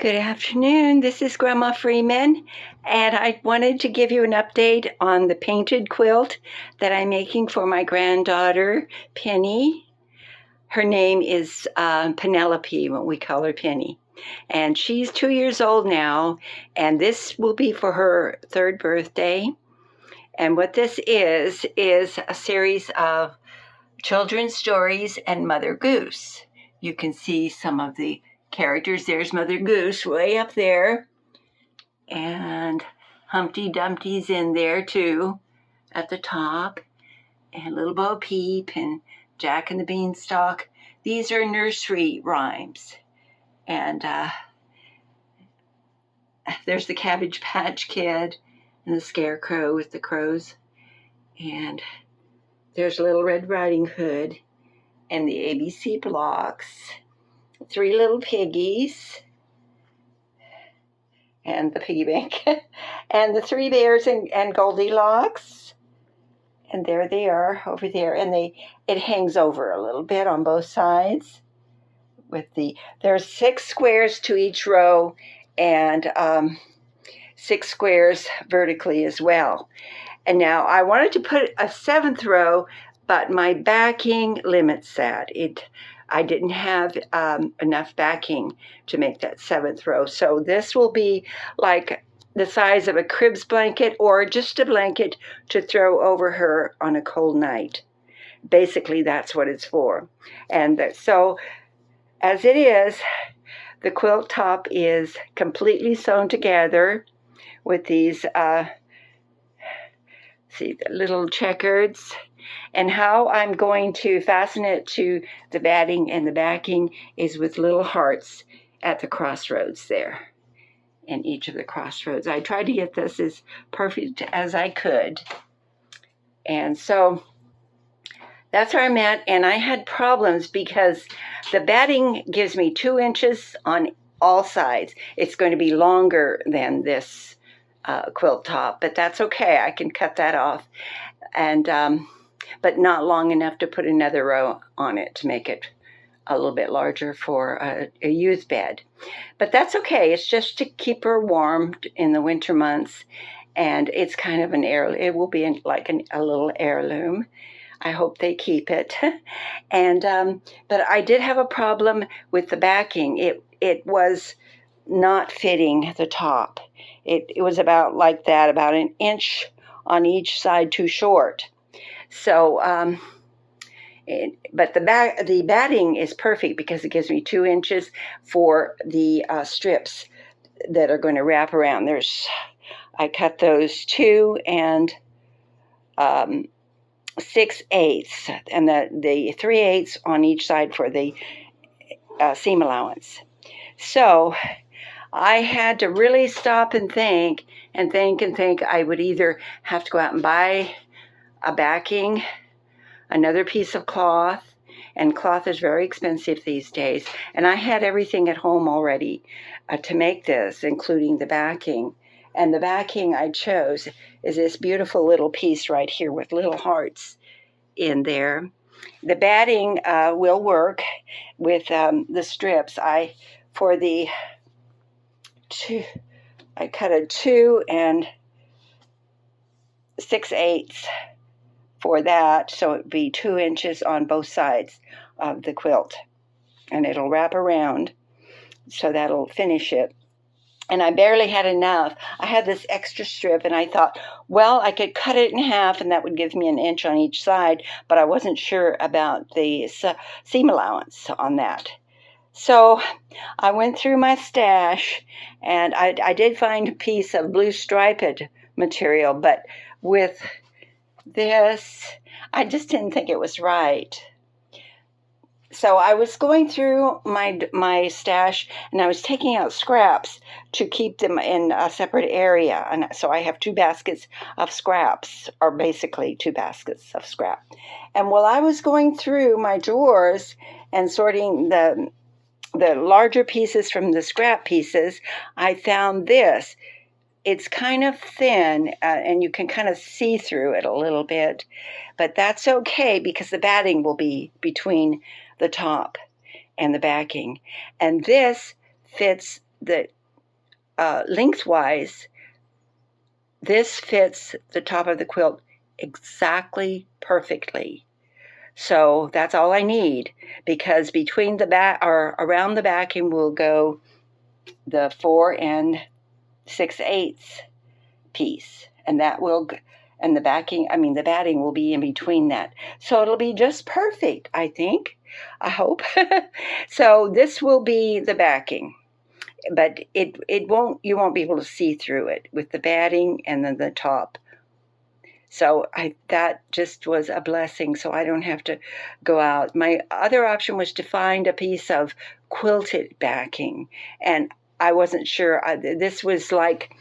Good afternoon. This is Grandma Freeman, and I wanted to give you an update on the painted quilt that I'm making for my granddaughter, Penny. Her name is Penelope, when we call her Penny. And she's 2 years old now, and this will be for her third birthday. And what this is a series of children's stories and Mother Goose. You can see some of the characters. There's Mother Goose way up there, and Humpty Dumpty's in there too at the top, and Little Bo Peep and Jack and the Beanstalk. These are nursery rhymes. And there's the Cabbage Patch Kid and the Scarecrow with the crows, and there's Little Red Riding Hood and the ABC blocks, Three Little Piggies, and the piggy bank, and the Three Bears and Goldilocks. And there they are over there, and it hangs over a little bit on both sides. There's 6 squares to each row, and 6 squares vertically as well. And now I wanted to put a 7th row, but my backing limits that. I didn't have enough backing to make that 7th row. So this will be like the size of a cribs blanket or just a blanket to throw over her on a cold night. Basically, that's what it's for. And so as it is, the quilt top is completely sewn together with these the little checkers. And how I'm going to fasten it to the batting and the backing is with little hearts at the crossroads there, in each of the crossroads. I tried to get this as perfect as I could. And so that's where I'm at. And I had problems because the batting gives me 2 inches on all sides. It's going to be longer than this quilt top, but that's okay. I can cut that off. And but not long enough to put another row on it to make it a little bit larger for a youth bed. But that's okay. It's just to keep her warm in the winter months, and it's kind of it will be a little heirloom. I hope they keep it. And but I did have a problem with the backing. It was not fitting the top. It was about like that, about an inch on each side too short. So, but the batting is perfect because it gives me 2 inches for the strips that are going to wrap around. I cut those 2 and 6/8, and the 3/8 on each side for the seam allowance. So I had to really stop and think I would either have to go out and buy a backing, another piece of cloth, and cloth is very expensive these days. And I had everything at home already to make this, including the backing. And the backing I chose is this beautiful little piece right here with little hearts in there. The batting will work with the strips. I cut a 2 and 6/8 for that, so it would be 2 inches on both sides of the quilt, and it'll wrap around, so that'll finish it. And I barely had enough. I had this extra strip, and I thought, well, I could cut it in half, and that would give me an inch on each side, but I wasn't sure about the seam allowance on that. So I went through my stash, and I did find a piece of blue striped material, but with this, I just didn't think it was right. So I was going through my stash, and I was taking out scraps to keep them in a separate area. And so I have 2 baskets of scraps, or basically 2 baskets of scrap. And while I was going through my drawers and sorting the larger pieces from the scrap pieces, I found this. It's kind of thin, and you can kind of see through it a little bit, but that's okay because the batting will be between the top and the backing. And this fits lengthwise, this fits the top of the quilt exactly perfectly. So that's all I need, because between the back or around the backing will go the 4 6/8 piece, and that will, and the batting will be in between that. So it'll be just perfect, I think. I hope. So this will be the backing, but you won't be able to see through it with the batting and then the top. So that just was a blessing, so I don't have to go out. My other option was to find a piece of quilted backing, and I wasn't sure. This was like,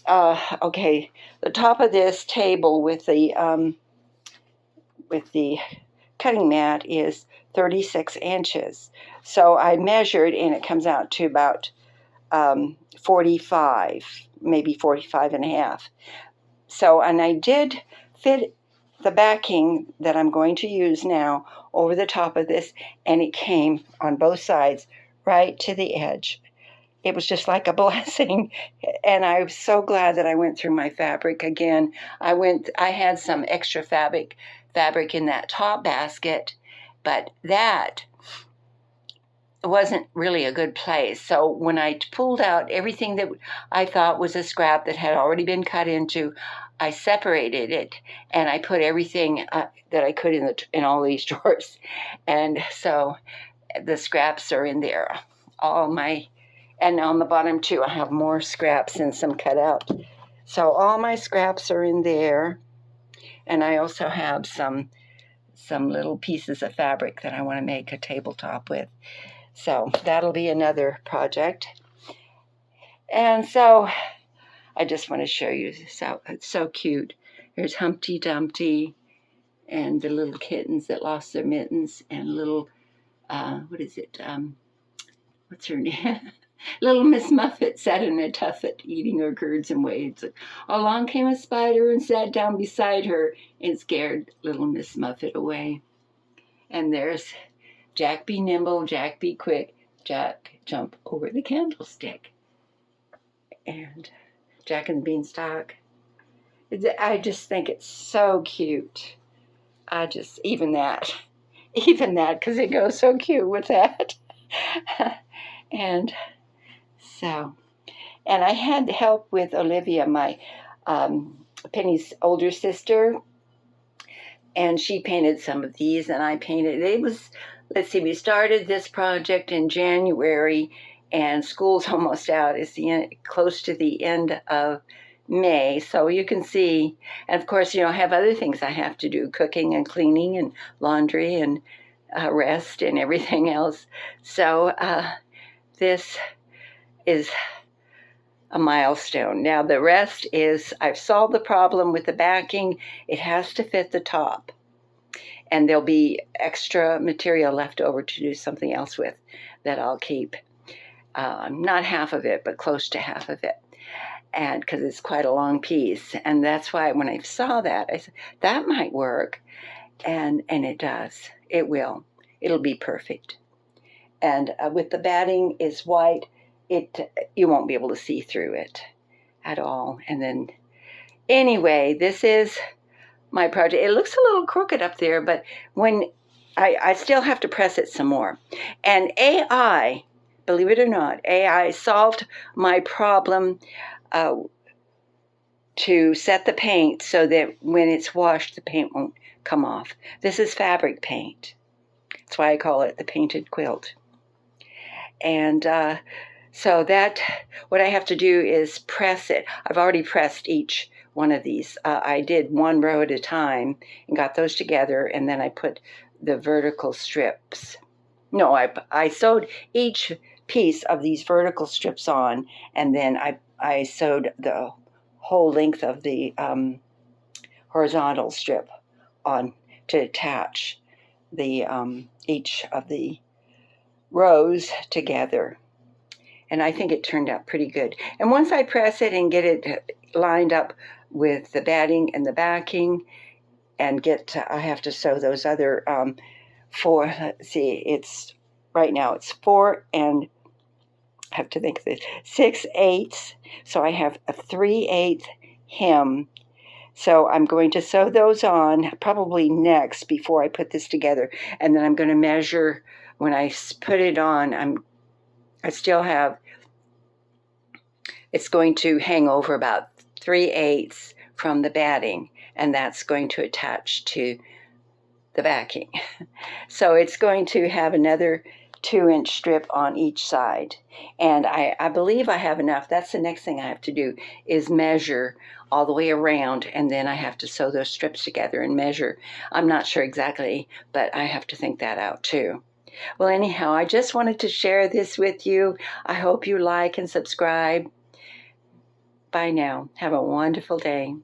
okay, the top of this table with the cutting mat is 36 inches. So I measured, and it comes out to about 45, maybe 45 and a half. So, and I did fit the backing that I'm going to use now over the top of this, and it came on both sides right to the edge. It was just like a blessing, and I was so glad that I went through my fabric again. I had some extra fabric in that top basket, but that wasn't really a good place. So when I pulled out everything that I thought was a scrap that had already been cut into, I separated it, and I put everything that I could in all these drawers. And so the scraps are in there. And on the bottom too, I have more scraps and some cut out. So all my scraps are in there. And I also have some little pieces of fabric that I want to make a tabletop with. So that'll be another project. And so I just want to show you. So it's so cute. There's Humpty Dumpty and the little kittens that lost their mittens, and little, what is it? What's her name? Little Miss Muffet sat in a tuffet eating her curds and whey. Along came a spider and sat down beside her and scared little Miss Muffet away. And there's Jack be nimble, Jack be quick, Jack jump over the candlestick. And Jack and the Beanstalk. I just think it's so cute. Even that, because it goes so cute with that. And so, and I had help with Olivia, my Penny's older sister, and she painted some of these, and I painted. We started this project in January, and school's almost out. It's close to the end of May, so you can see. And of course, I have other things I have to do: cooking and cleaning and laundry and rest and everything else. So this is a milestone. Now the rest is, I've solved the problem with the backing. It has to fit the top, and there'll be extra material left over to do something else with that I'll keep. Not half of it, but close to half of it, and because it's quite a long piece. And that's why when I saw that, I said that might work, and it does. It will. It'll be perfect. And with the batting is white, you won't be able to see through it at all. And then, anyway, this is my project. It looks a little crooked up there, but when I still have to press it some more. And AI, believe it or not, AI solved my problem to set the paint so that when it's washed, the paint won't come off. This is fabric paint. That's why I call it the painted quilt. And so what I have to do is press it. I've already pressed each one of these. I did one row at a time and got those together, and then I put the vertical strips. No, I sewed each piece of these vertical strips on, and then I sewed the whole length of the horizontal strip on to attach the each of the rows together. And I think it turned out pretty good. And once I press it and get it lined up with the batting and the backing, and I have to sew those other 4, let's see, right now it's 4 I have to think of this, 6/8. So I have a 3/8 hem. So I'm going to sew those on probably next before I put this together. And then I'm going to measure when I put it on. I still have, it's going to hang over about 3/8 from the batting, and that's going to attach to the backing. So it's going to have another 2-inch strip on each side. And I believe I have enough. That's the next thing I have to do, is measure all the way around, and then I have to sew those strips together and measure. I'm not sure exactly, but I have to think that out too. Well, anyhow, I just wanted to share this with you. I hope you like and subscribe. Bye now. Have a wonderful day.